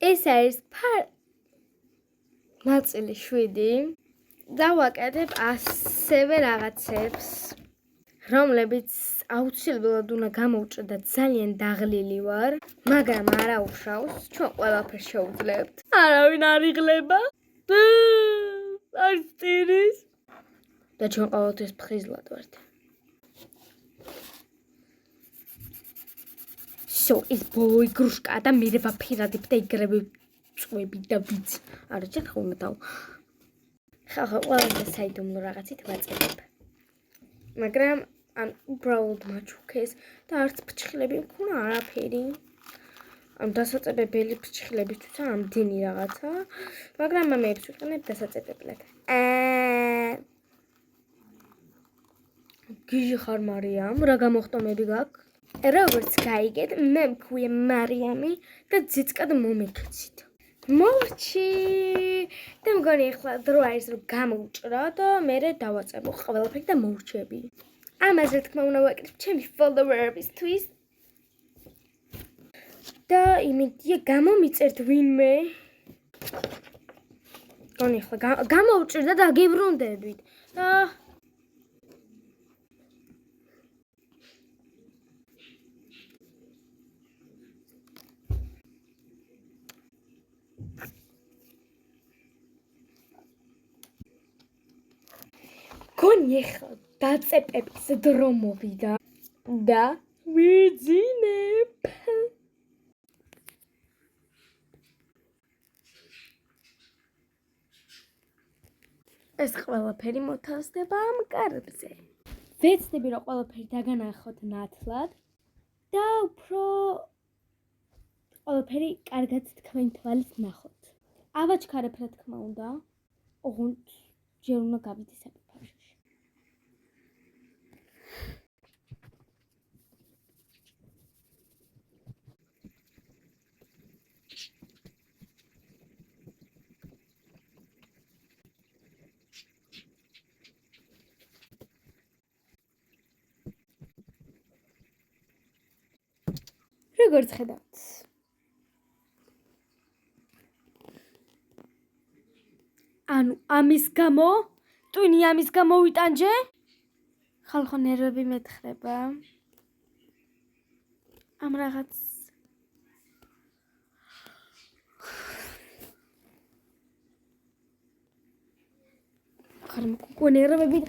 ეს არის ნაწილი 7 და ვაკეთებ ასევე რაღაცებს, რომლებიც აუცილებლად უნდა გამოვჭრა და ძალიან დაღლილი ვარ, მაგრამ არა უშავს, ჩვენ ყველაფერს შევძლებთ. არავინ არ იღლება. არც ტირის. და ჩვენ ყოველთვის ფხიზლად ვართ. ის ბოლო იგრუშკა და მერე ვაფირადებ და იგრები წვები და ვიცი. არა ჯერ ხომ დაუ. ხახა ყველა საიდუმლო რაღაცით ვაწყებ. მაგრამ ან უბრალოდ მაჩუქეს და არც ფრჩხილები მქონა არაფერი. ამ დასაწებებელი ფრჩხილებისთვის ამდენი რაღაცა, მაგრამ ამეებს ვიყენებ დასაწებებლად. გიჟი ხარ მარიამ, რა გამოხტომები გაქვს? როგორც გაიგეთ, მე მქვია მარიამი და ძიცკად მომექცით. მოვჭი და მგონი ახლა დრო არის რომ გამოვჭრა და მე დავაწებო ყველაფერი და მოვჭები. ამაზე თქმა უნდა ვაკეთებ ჩემი followersისთვის. და იმედია გამომიწერთ ვინმე. მგონი ახლა გამოვჭრდა და გიბრუნდებით. და გონი ახლა დაწეპების დრო მოვიდა და ვიძინებ. ეს ყველაფერი მოთავსდება ამ კარებზე. ვეცდები რომ ყველაფერი დაგანახოთ ნათლად და უფრო ყველაფერი კარგად თქვენ თვალით ნახოთ. ავაჩქარებ რა თქმა უნდა. ოღონდ ჯერ უნდა გავიდეს საფრთხეში. როგორც ხედავთ. ანუ ამის გამო, ტვინი ამის გამო ვიტანჯე? ხალხო ნერვები მეთხრება. ამ რაღაც ხარ მოკო ნერვები